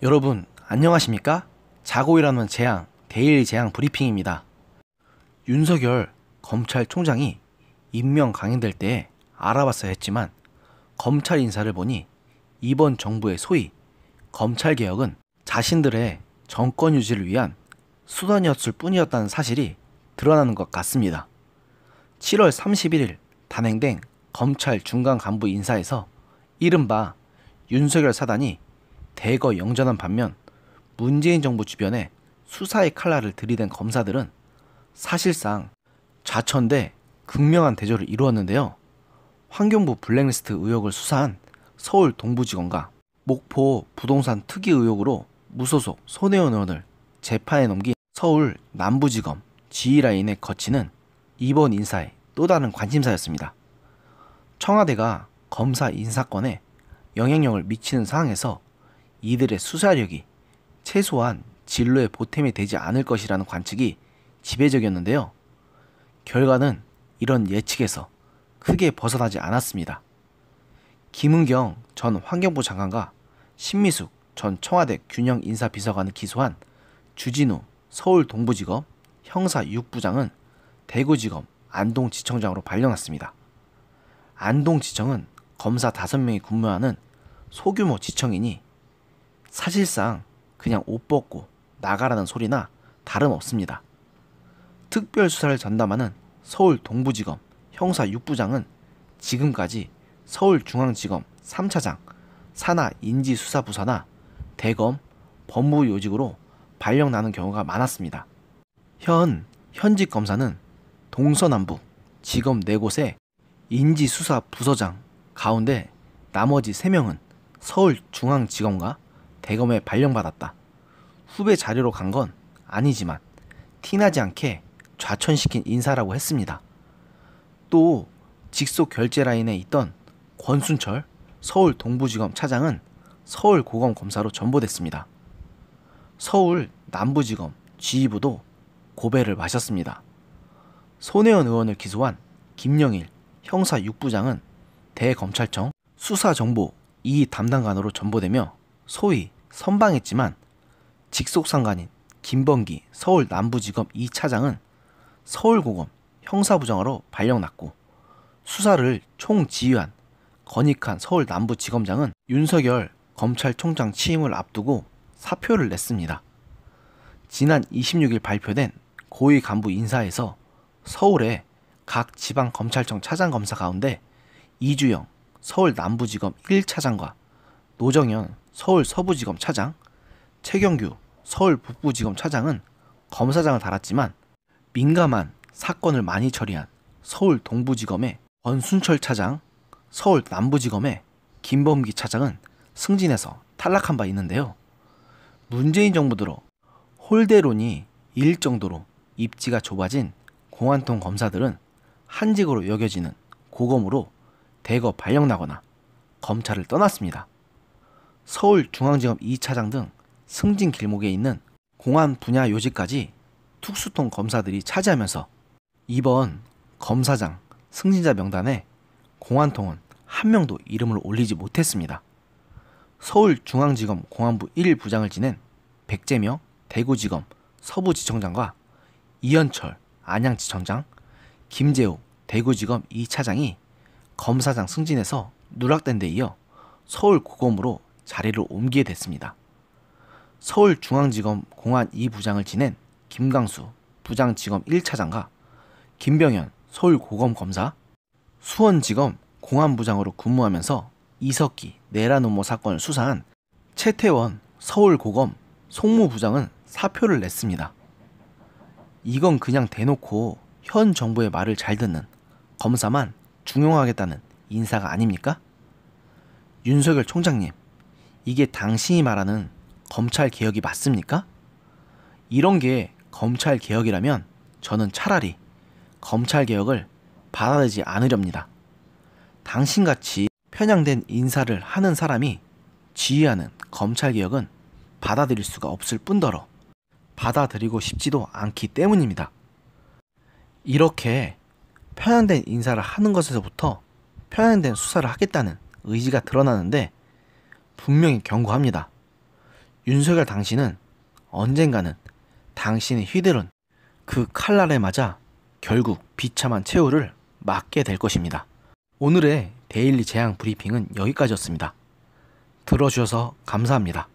여러분 안녕하십니까? 자고 일어나는 재앙 데일리 재앙 브리핑입니다. 윤석열 검찰총장이 임명 강행될 때에 알아봤어야 했지만 검찰 인사를 보니 이번 정부의 소위 검찰개혁은 자신들의 정권 유지를 위한 수단이었을 뿐이었다는 사실이 드러나는 것 같습니다. 7월 31일 단행된 검찰 중간 간부 인사에서 이른바 윤석열 사단이 대거 영전한 반면 문재인 정부 주변에 수사의 칼날을 들이댄 검사들은 사실상 좌천돼 극명한 대조를 이루었는데요. 환경부 블랙리스트 의혹을 수사한 서울 동부지검과 목포 부동산 투기 의혹으로 무소속 손혜원 의원을 재판에 넘긴 서울 남부지검 지휘라인에 거치는 이번 인사의 또 다른 관심사였습니다. 청와대가 검사 인사권에 영향력을 미치는 상황에서 이들의 수사력이 최소한 진로에 보탬이 되지 않을 것이라는 관측이 지배적이었는데요. 결과는 이런 예측에서 크게 벗어나지 않았습니다. 김은경 전 환경부 장관과 신미숙 전 청와대 균형인사비서관을 기소한 주진우 서울 동부지검 형사 6부장은 대구지검 안동지청장으로 발령났습니다. 안동지청은 검사 5명이 근무하는 소규모 지청이니 사실상 그냥 옷 벗고 나가라는 소리나 다름없습니다. 특별수사를 전담하는 서울 동부지검 형사 6부장은 지금까지 서울중앙지검 3차장 산하인지수사부서나 대검 법무부 요직으로 발령나는 경우가 많았습니다. 현직 검사는 동서남북 지검 4곳의 인지수사부서장 가운데 나머지 3명은 서울중앙지검과 대검에 발령받았다. 후배 자료로 간 건 아니지만 티나지 않게 좌천시킨 인사라고 했습니다. 또 직속 결제 라인에 있던 권순철 서울 동부지검 차장은 서울고검 검사로 전보됐습니다. 서울 남부지검 지휘부도 고배를 마셨습니다. 손혜원 의원을 기소한 김영일 형사 6부장은 대검찰청 수사정보 2 담당관으로 전보되며 소위 선방했지만 직속 상관인 김범기 서울 남부지검 2차장은 서울고검 형사부장으로 발령났고 수사를 총지휘한 건익한 서울 남부지검장은 윤석열 검찰총장 취임을 앞두고 사표를 냈습니다. 지난 26일 발표된 고위 간부 인사에서 서울의 각 지방검찰청 차장검사 가운데 이주영 서울 남부지검 1차장과 노정현 서울 서부지검 차장, 최경규 서울 북부지검 차장은 검사장을 달았지만 민감한 사건을 많이 처리한 서울 동부지검의 권순철 차장, 서울 남부지검의 김범기 차장은 승진해서 탈락한 바 있는데요. 문재인 정부 들어 홀대론이 일 정도로 입지가 좁아진 공안통 검사들은 한직으로 여겨지는 고검으로 대거 발령나거나 검찰을 떠났습니다. 서울중앙지검 2차장 등 승진 길목에 있는 공안 분야 요직까지 특수통 검사들이 차지하면서 이번 검사장 승진자 명단에 공안통은 한 명도 이름을 올리지 못했습니다. 서울중앙지검 공안부 1부장을 지낸 백재명 대구지검 서부지청장과 이현철 안양지청장, 김재욱 대구지검 2차장이 검사장 승진에서 누락된 데 이어 서울고검으로 자리를 옮기게 됐습니다. 서울중앙지검 공안 2부장을 지낸 김강수 부장지검 1차장과 김병현 서울고검검사, 수원지검 공안부장으로 근무하면서 이석기 내란 음모 사건을 수사한 최태원 서울고검 송무부장은 사표를 냈습니다. 이건 그냥 대놓고 현 정부의 말을 잘 듣는 검사만 중용하겠다는 인사가 아닙니까? 윤석열 총장님, 이게 당신이 말하는 검찰개혁이 맞습니까? 이런 게 검찰개혁이라면 저는 차라리 검찰개혁을 받아들이지 않으렵니다. 당신같이 편향된 인사를 하는 사람이 지휘하는 검찰개혁은 받아들일 수가 없을 뿐더러 받아들이고 싶지도 않기 때문입니다. 이렇게 편향된 인사를 하는 것에서부터 편향된 수사를 하겠다는 의지가 드러나는데 분명히 경고합니다. 윤석열 당신은 언젠가는 당신의 휘두른 그 칼날에 맞아 결국 비참한 최후를 맞게 될 것입니다. 오늘의 데일리 재앙 브리핑은 여기까지였습니다. 들어주셔서 감사합니다.